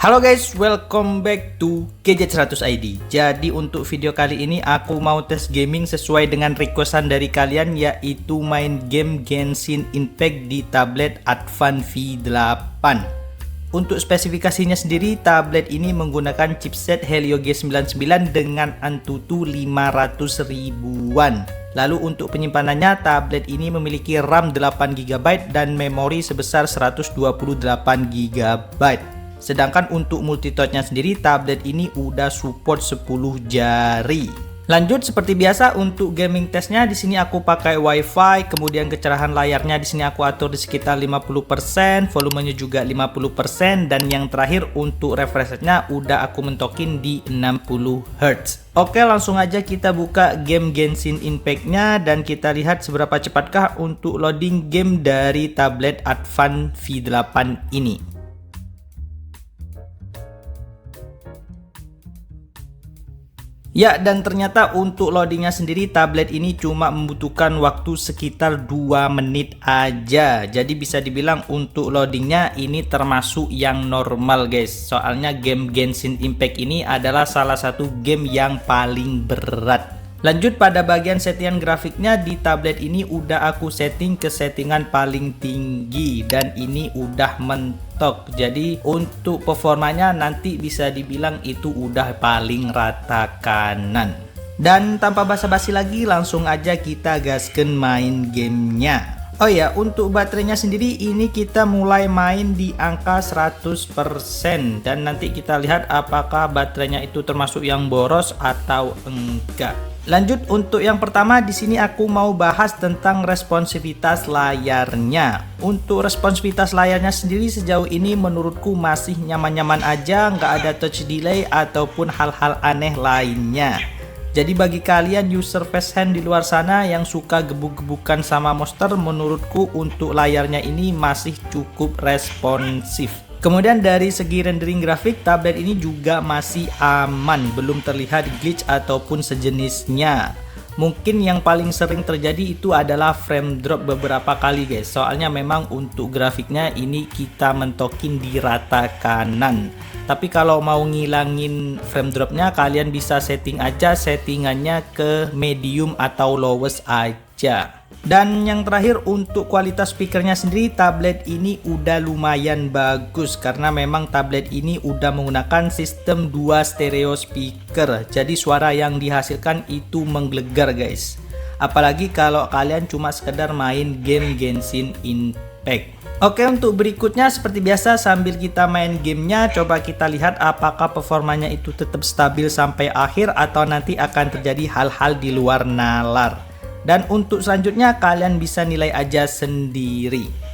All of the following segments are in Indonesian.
Halo guys, welcome back to Gadget 100 ID. Jadi untuk video kali ini aku mau tes gaming sesuai dengan requestan dari kalian, yaitu main game Genshin Impact di tablet Advance V8. Untuk spesifikasinya sendiri, tablet ini menggunakan chipset Helio G99 dengan Antutu 500 ribuan. Lalu untuk penyimpanannya, tablet ini memiliki RAM 8GB dan memori sebesar 128GB. Sedangkan untuk multitouch-nya sendiri, tablet ini udah support 10 jari. Lanjut seperti biasa untuk gaming testnya, di sini aku pakai WiFi, kemudian kecerahan layarnya di sini aku atur di sekitar 50%, volumenya juga 50%, dan yang terakhir untuk refresh rate-nya udah aku mentokin di 60 Hz. Oke, langsung aja kita buka game Genshin Impact-nya dan kita lihat seberapa cepatkah untuk loading game dari tablet Advance V8 ini. Ya, dan ternyata untuk loadingnya sendiri tablet ini cuma membutuhkan waktu sekitar 2 menit aja. Jadi bisa dibilang untuk loadingnya ini termasuk yang normal guys. Soalnya game Genshin Impact ini adalah salah satu game yang paling berat. Lanjut pada bagian settingan grafiknya, di tablet ini udah aku setting ke settingan paling tinggi dan ini udah mentok. Jadi untuk performanya nanti bisa dibilang itu udah paling rata kanan. Dan tanpa basa-basi lagi, langsung aja kita gasken main gamenya. Oh ya, untuk baterainya sendiri ini kita mulai main di angka 100% dan nanti kita lihat apakah baterainya itu termasuk yang boros atau enggak. Lanjut untuk yang pertama, di sini aku mau bahas tentang responsivitas layarnya. Untuk responsivitas layarnya sendiri sejauh ini menurutku masih nyaman-nyaman aja, nggak ada touch delay ataupun hal-hal aneh lainnya. Jadi bagi kalian user face hand di luar sana yang suka gebuk-gebukan sama monster, menurutku untuk layarnya ini masih cukup responsif. Kemudian dari segi rendering grafik, tablet ini juga masih aman, belum terlihat glitch ataupun sejenisnya. Mungkin yang paling sering terjadi itu adalah frame drop beberapa kali guys. Soalnya memang untuk grafiknya ini kita mentokin di rata kanan. Tapi kalau mau ngilangin frame dropnya, kalian bisa setting aja settingannya ke medium atau lowest aja. Dan yang terakhir untuk kualitas speakernya sendiri, tablet ini udah lumayan bagus karena memang tablet ini udah menggunakan sistem 2 stereo speaker. Jadi suara yang dihasilkan itu menggelegar guys. Apalagi kalau kalian cuma sekedar main game Genshin Impact. Oke, untuk berikutnya seperti biasa sambil kita main gamenya, coba kita lihat apakah performanya itu tetap stabil sampai akhir atau nanti akan terjadi hal-hal di luar nalar. Dan untuk selanjutnya kalian bisa nilai aja sendiri.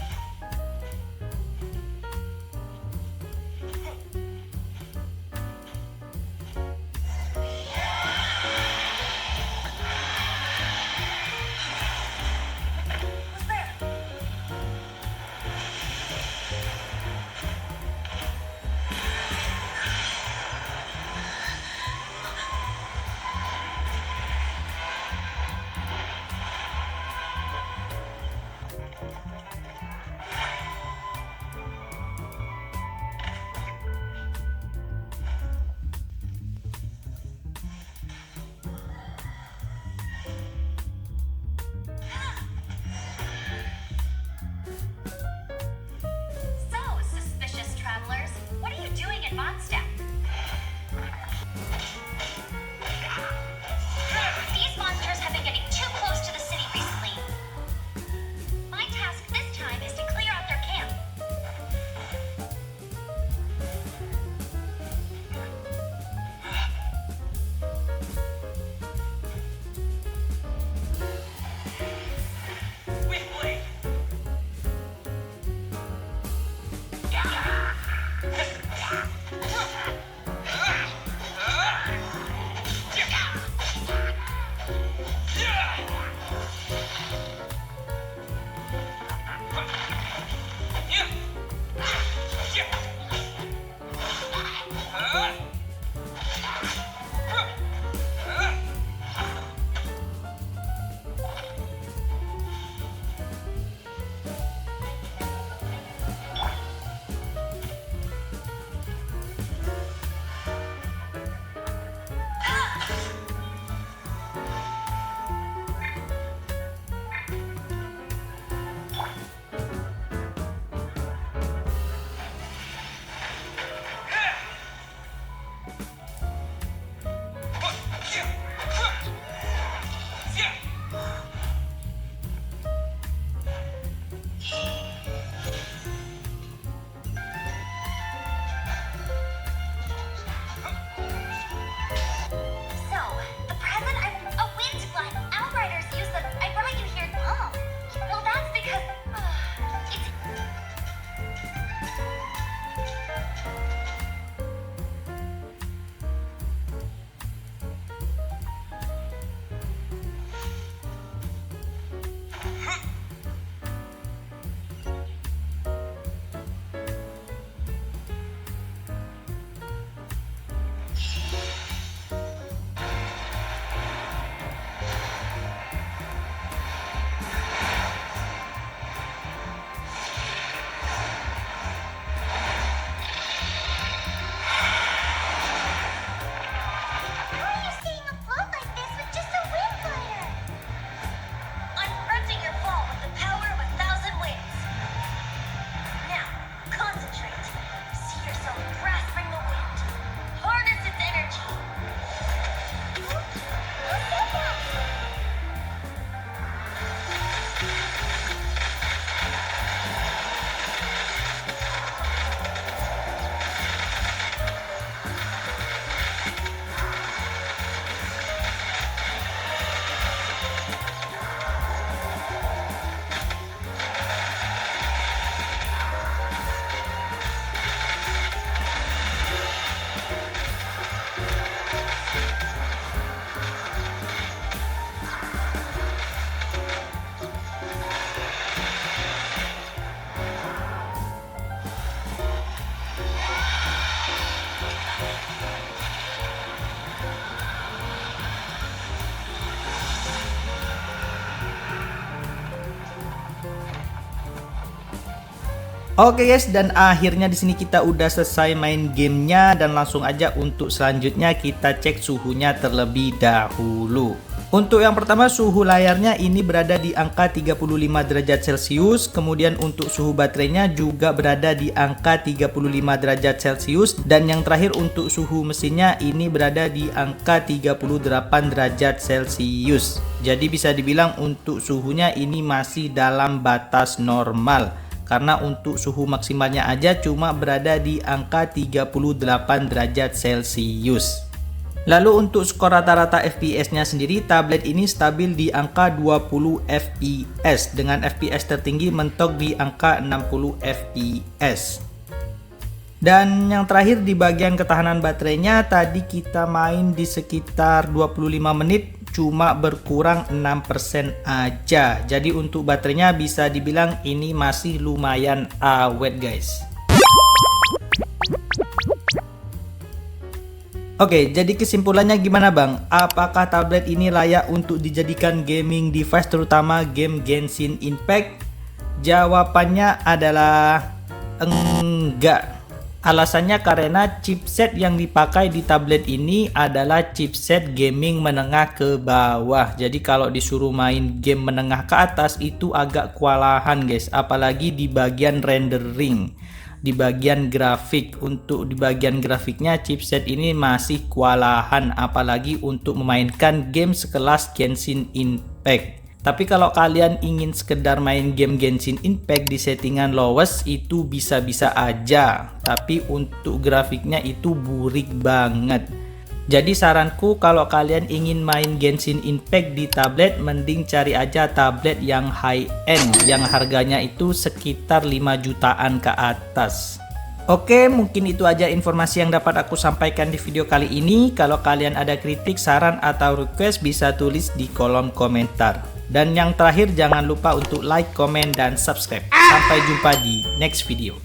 Mondstadt. These monsters have been getting too close to the city recently. My task this time is to clear out their camp. Oke guys, dan akhirnya di sini kita udah selesai main gamenya, dan langsung aja untuk selanjutnya kita cek suhunya terlebih dahulu. Untuk yang pertama, suhu layarnya ini berada di angka 35 derajat Celcius. Kemudian untuk suhu baterainya juga berada di angka 35 derajat Celcius. Dan yang terakhir untuk suhu mesinnya ini berada di angka 38 derajat Celcius. Jadi bisa dibilang untuk suhunya ini masih dalam batas normal. Karena untuk suhu maksimalnya aja cuma berada di angka 38 derajat Celcius. Lalu untuk skor rata-rata FPS-nya sendiri, tablet ini stabil di angka 20 FPS dengan FPS tertinggi mentok di angka 60 FPS. Dan yang terakhir di bagian ketahanan baterainya, tadi kita main di sekitar 25 menit cuma berkurang 6% aja. Jadi untuk baterainya bisa dibilang ini masih lumayan awet guys. Oke, jadi kesimpulannya gimana bang? Apakah tablet ini layak untuk dijadikan gaming device, terutama game Genshin Impact? Jawabannya adalah enggak. Alasannya karena chipset yang dipakai di tablet ini adalah chipset gaming menengah ke bawah. Jadi kalau disuruh main game menengah ke atas itu agak kewalahan guys, apalagi di bagian rendering. Di bagian grafik, untuk di bagian grafiknya chipset ini masih kewalahan, apalagi untuk memainkan game sekelas Genshin Impact. Tapi kalau kalian ingin sekedar main game Genshin Impact di settingan lowest itu bisa-bisa aja, tapi untuk grafiknya itu burik banget. Jadi saranku kalau kalian ingin main Genshin Impact di tablet, mending cari aja tablet yang high end yang harganya itu sekitar 5 jutaan ke atas. Oke, mungkin itu aja informasi yang dapat aku sampaikan di video kali ini. Kalau kalian ada kritik, saran atau request bisa tulis di kolom komentar. Dan yang terakhir jangan lupa untuk like, komen, dan subscribe. Sampai jumpa di next video.